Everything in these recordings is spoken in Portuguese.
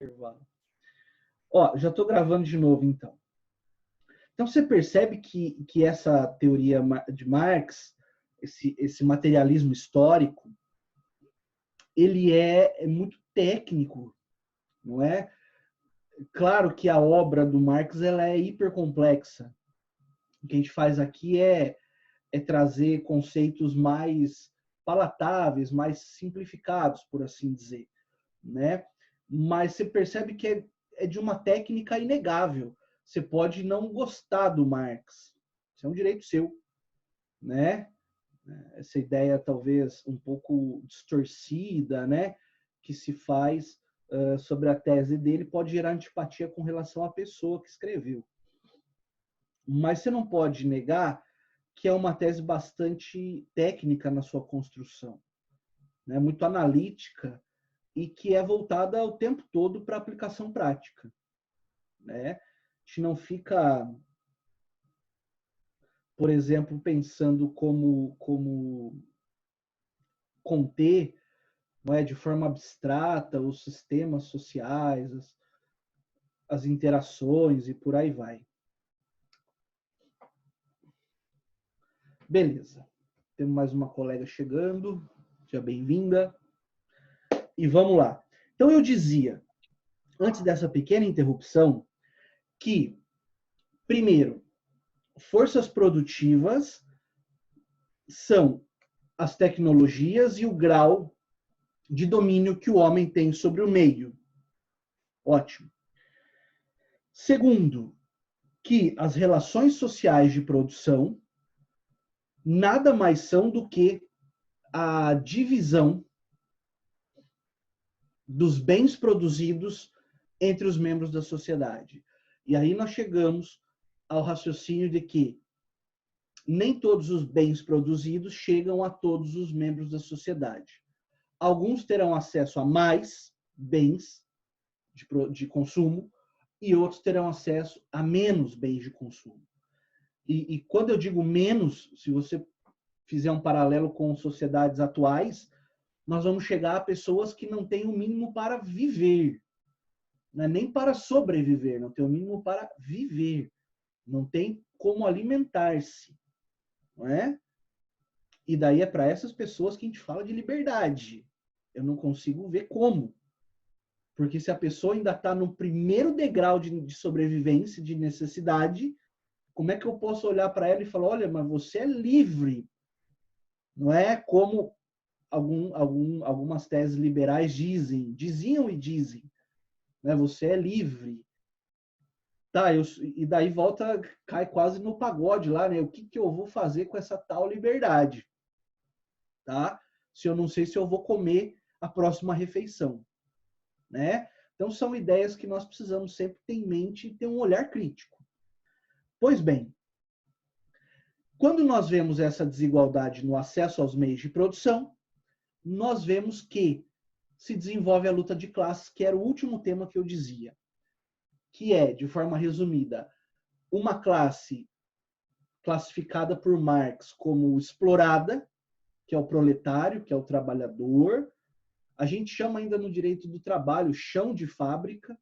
intervalo. Ó, já estou gravando de novo, então. Então, você percebe que essa teoria de Marx, esse materialismo histórico, ele é muito técnico, não é? Claro que a obra do Marx ela é hipercomplexa. O que a gente faz aqui é trazer conceitos mais palatáveis, mais simplificados, por assim dizer, né? Mas você percebe que é de uma técnica inegável. Você pode não gostar do Marx, isso é um direito seu, né? Essa ideia talvez um pouco distorcida, né, que se faz sobre a tese dele pode gerar antipatia com relação à pessoa que escreveu. Mas você não pode negar que é uma tese bastante técnica na sua construção, né, muito analítica e que é voltada o tempo todo para aplicação prática, né? A gente não fica, por exemplo, pensando como conter, não é, de forma abstrata os sistemas sociais, as interações e por aí vai. Beleza. Temos mais uma colega chegando. Seja bem-vinda. E vamos lá. Então eu dizia, antes dessa pequena interrupção, que, primeiro, forças produtivas são as tecnologias e o grau de domínio que o homem tem sobre o meio. Ótimo. Segundo, que as relações sociais de produção nada mais são do que a divisão dos bens produzidos entre os membros da sociedade. E aí nós chegamos ao raciocínio de que nem todos os bens produzidos chegam a todos os membros da sociedade. Alguns terão acesso a mais bens de consumo e outros terão acesso a menos bens de consumo. E quando eu digo menos, se você fizer um paralelo com sociedades atuais, nós vamos chegar a pessoas que não têm o mínimo para viver, não é nem para sobreviver, não tem o mínimo para viver, não tem como alimentar-se, não é? E daí é para essas pessoas que a gente fala de liberdade. Eu não consigo ver como. Porque se a pessoa ainda está no primeiro degrau de sobrevivência, de necessidade, como é que eu posso olhar para ela e falar, olha, mas você é livre? Não é como algumas teses liberais diziam e dizem, né? Você é livre. Tá, e daí volta, cai quase no pagode lá, né? O que eu vou fazer com essa tal liberdade? Tá? Se eu não sei se eu vou comer a próxima refeição, né? Então são ideias que nós precisamos sempre ter em mente e ter um olhar crítico. Pois bem, quando nós vemos essa desigualdade no acesso aos meios de produção, nós vemos que se desenvolve a luta de classes, que era o último tema que eu dizia, que é, de forma resumida, uma classe classificada por Marx como explorada, que é o proletário, que é o trabalhador. A gente chama ainda no direito do trabalho chão de fábrica,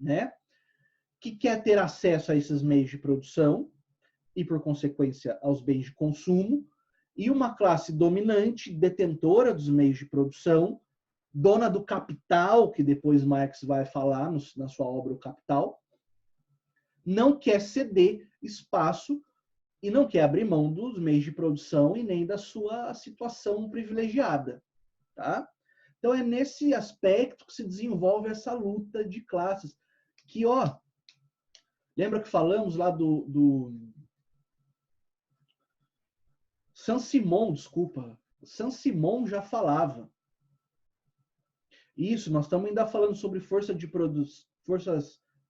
né? Que quer ter acesso a esses meios de produção e, por consequência, aos bens de consumo, e uma classe dominante, detentora dos meios de produção, dona do capital, que depois Marx vai falar na sua obra O Capital, não quer ceder espaço e não quer abrir mão dos meios de produção e nem da sua situação privilegiada. Tá? Então é nesse aspecto que se desenvolve essa luta de classes. Que, ó, lembra que falamos lá do Saint-Simon, desculpa. Saint-Simon já falava. Isso, nós estamos ainda falando sobre forças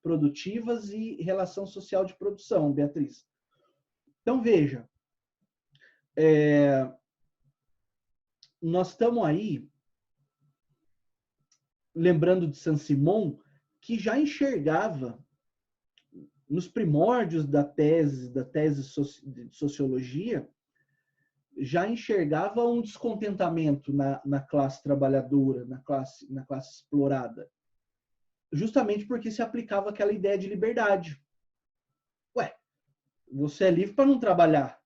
produtivas e relação social de produção, Beatriz. Então, veja, nós estamos aí, lembrando de Saint-Simon, que já enxergava, nos primórdios da tese de sociologia, já enxergava um descontentamento na classe trabalhadora, na classe explorada. justamente porque se aplicava aquela ideia de liberdade. Ué, você é livre para não trabalhar.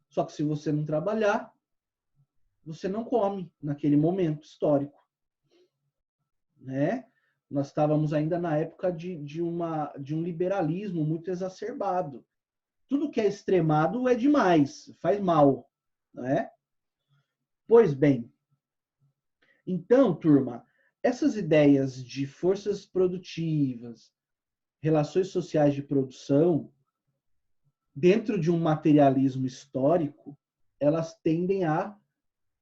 Só que se você não trabalhar, você não come naquele momento histórico, né? Nós estávamos ainda na época de um liberalismo muito exacerbado. Tudo que é extremado é demais, faz mal, né? Pois bem, então, turma, essas ideias de forças produtivas, relações sociais de produção, dentro de um materialismo histórico, elas tendem a,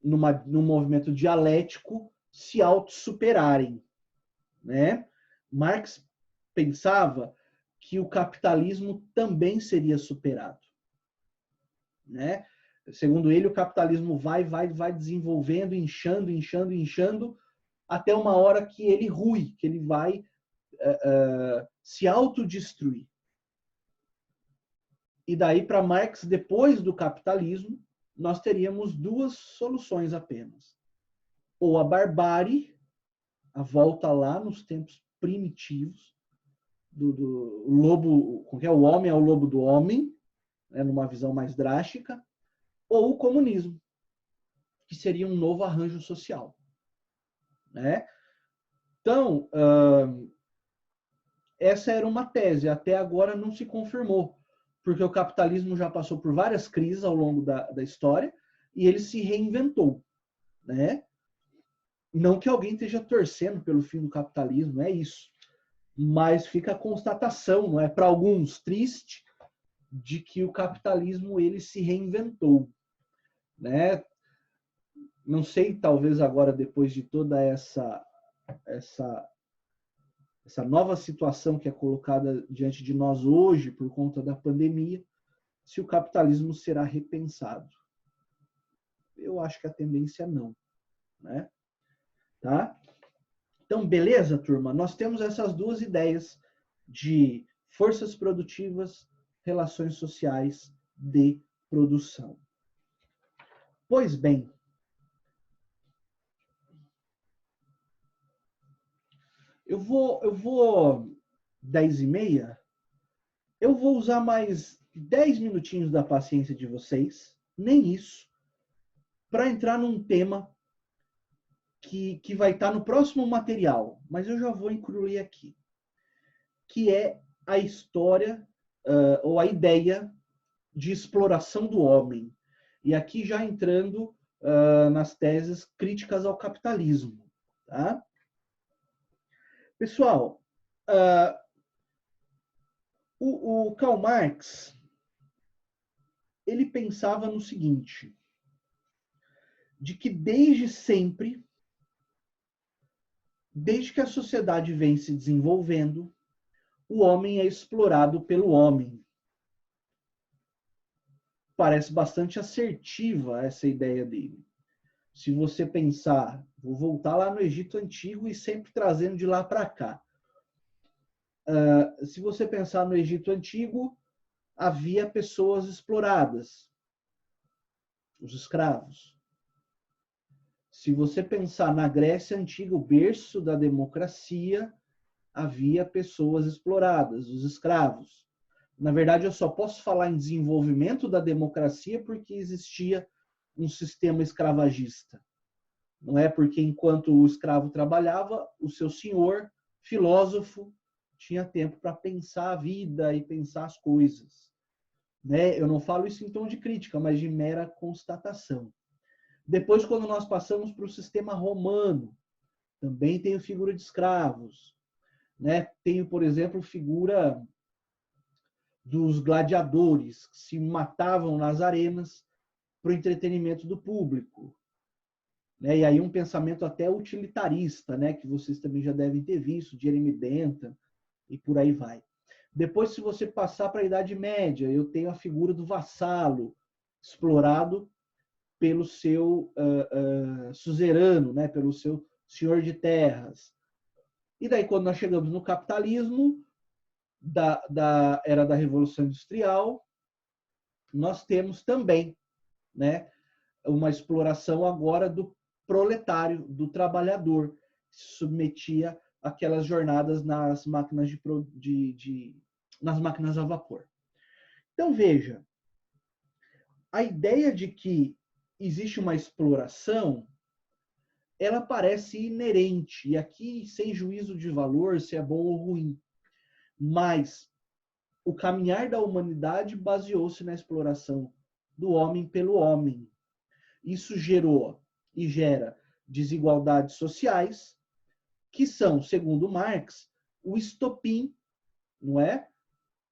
num movimento dialético, se autossuperarem, né? Marx pensava que o capitalismo também seria superado, né? Segundo ele, o capitalismo vai desenvolvendo, inchando, até uma hora que ele rui, que ele vai se autodestruir. E daí, para Marx, depois do capitalismo, nós teríamos duas soluções apenas. Ou a barbárie, a volta lá nos tempos primitivos, do lobo, que é o homem é o lobo do homem, né, numa visão mais drástica, ou o comunismo, que seria um novo arranjo social, né? Então, essa era uma tese, até agora não se confirmou, porque o capitalismo já passou por várias crises ao longo da história e ele se reinventou, né? Não que alguém esteja torcendo pelo fim do capitalismo, é isso. Mas fica a constatação, não é, para alguns triste, de que o capitalismo ele se reinventou, né? Não sei, talvez agora depois de toda essa nova situação que é colocada diante de nós hoje por conta da pandemia, se o capitalismo será repensado. Eu acho que a tendência é não, né? Tá? Então, beleza, turma? Nós temos essas duas ideias de forças produtivas, relações sociais de produção. Pois bem, eu vou 10h30, eu vou usar mais 10 minutinhos da paciência de vocês, nem isso, para entrar num tema que vai estar no próximo material, mas eu já vou incluir aqui, que é a história ou a ideia de exploração do homem. E aqui já entrando nas teses críticas ao capitalismo. Tá? Pessoal, o Karl Marx ele pensava no seguinte, de que desde sempre, desde que a sociedade vem se desenvolvendo, o homem é explorado pelo homem. Parece bastante assertiva essa ideia dele. Se você pensar, vou voltar lá no Egito Antigo e sempre trazendo de lá para cá. Se você pensar no Egito Antigo, havia pessoas exploradas, os escravos. Se você pensar na Grécia Antiga, o berço da democracia, havia pessoas exploradas, os escravos. Na verdade, eu só posso falar em desenvolvimento da democracia porque existia um sistema escravagista. Não é porque enquanto o escravo trabalhava, o seu senhor, filósofo, tinha tempo para pensar a vida e pensar as coisas. Né? Eu não falo isso em tom de crítica, mas de mera constatação. Depois, quando nós passamos para o sistema romano, também tenho figura de escravos. Né? Tenho, por exemplo, figura dos gladiadores que se matavam nas arenas para o entretenimento do público. Né? E aí um pensamento até utilitarista, né? Que vocês também já devem ter visto, Jeremy Bentham, e por aí vai. Depois, se você passar para a Idade Média, eu tenho a figura do vassalo, explorado pelo seu suzerano, né? Pelo seu senhor de terras. E daí, quando nós chegamos no capitalismo, da era da Revolução Industrial, nós temos também, né, uma exploração agora do proletário, do trabalhador, que se submetia aquelas jornadas nas máquinas nas máquinas a vapor. Então veja, a ideia de que existe uma exploração, ela parece inerente, e aqui sem juízo de valor se é bom ou ruim, mas o caminhar da humanidade baseou-se na exploração do homem pelo homem. Isso gerou e gera desigualdades sociais, que são, segundo Marx, o estopim, não é,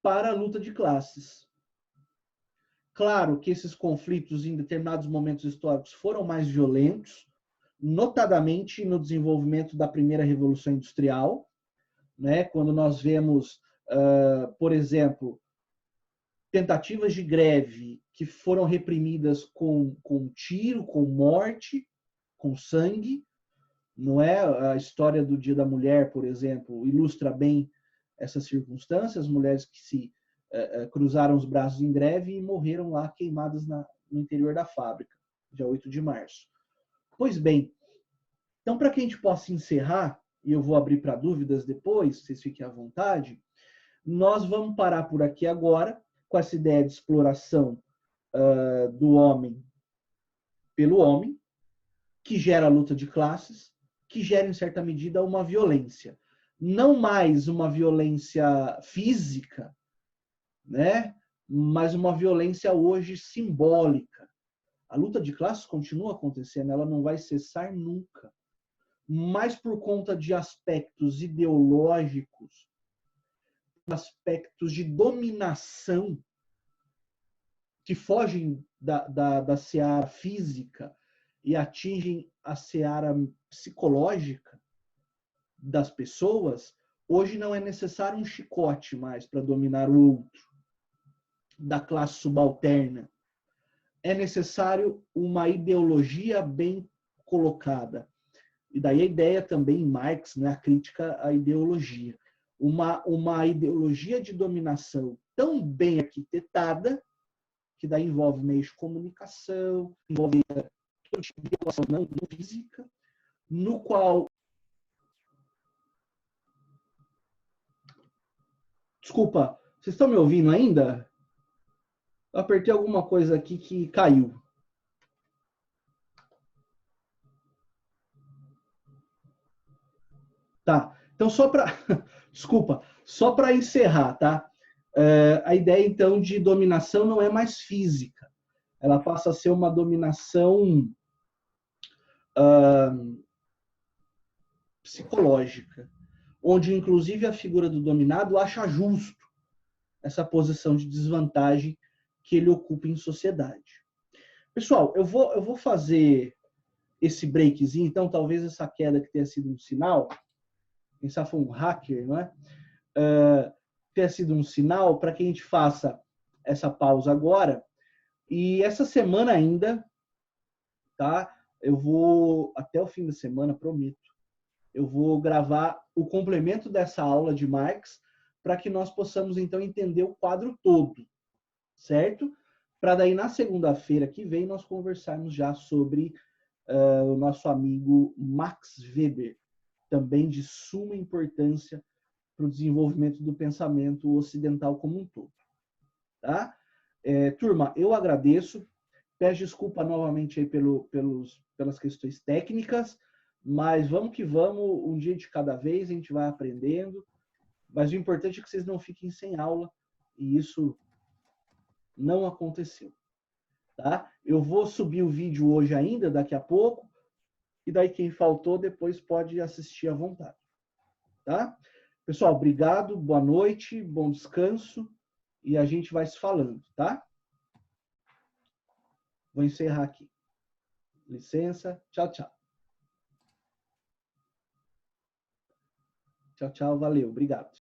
para a luta de classes. Claro que esses conflitos em determinados momentos históricos foram mais violentos, notadamente no desenvolvimento da primeira Revolução Industrial, né, quando nós vemos, por exemplo, tentativas de greve que foram reprimidas com tiro, com morte, com sangue. Não é? A história do Dia da Mulher, por exemplo, ilustra bem essas circunstâncias, mulheres que se cruzaram os braços em greve e morreram lá queimadas no interior da fábrica, dia 8 de março. Pois bem, então para que a gente possa encerrar, e eu vou abrir para dúvidas depois, vocês fiquem à vontade, nós vamos parar por aqui agora, com essa ideia de exploração do homem pelo homem, que gera a luta de classes, que gera, em certa medida, uma violência. Não mais uma violência física, né? Mas uma violência hoje simbólica. A luta de classes continua acontecendo, ela não vai cessar nunca. Mas por conta de aspectos ideológicos, aspectos de dominação que fogem da seara física e atingem a seara psicológica das pessoas, hoje não é necessário um chicote mais para dominar o outro, da classe subalterna. É necessário uma ideologia bem colocada. E daí a ideia também em Marx, né, a crítica à ideologia. Uma ideologia de dominação tão bem arquitetada, que daí envolve meios de comunicação, envolve todo tipo de relação não física, no qual... Desculpa, vocês estão me ouvindo ainda? Eu apertei alguma coisa aqui que caiu. Tá, então só para... Desculpa, só para encerrar, tá? A ideia, então, de dominação não é mais física. Ela passa a ser uma dominação psicológica, onde, inclusive, a figura do dominado acha justo essa posição de desvantagem que ele ocupa em sociedade. Pessoal, eu vou fazer esse breakzinho, então talvez essa queda que tenha sido um sinal, quem sabe foi um hacker, não é? Tenha sido um sinal para que a gente faça essa pausa agora. E essa semana ainda, tá? Eu vou, até o fim da semana, prometo, eu vou gravar o complemento dessa aula de Marx para que nós possamos, então, entender o quadro todo, certo? Para daí, na segunda-feira que vem, nós conversarmos já sobre o nosso amigo Max Weber, também de suma importância para o desenvolvimento do pensamento ocidental como um todo. Tá? Turma, eu agradeço, peço desculpa novamente aí pelas questões técnicas, mas vamos que vamos, um dia de cada vez, a gente vai aprendendo, mas o importante é que vocês não fiquem sem aula, e isso não aconteceu. Tá? Eu vou subir o vídeo hoje ainda, daqui a pouco, e daí quem faltou depois pode assistir à vontade. Tá? Pessoal, obrigado, boa noite, bom descanso, e a gente vai se falando, tá? Vou encerrar aqui. Licença, tchau, tchau. Tchau, tchau, valeu, obrigado.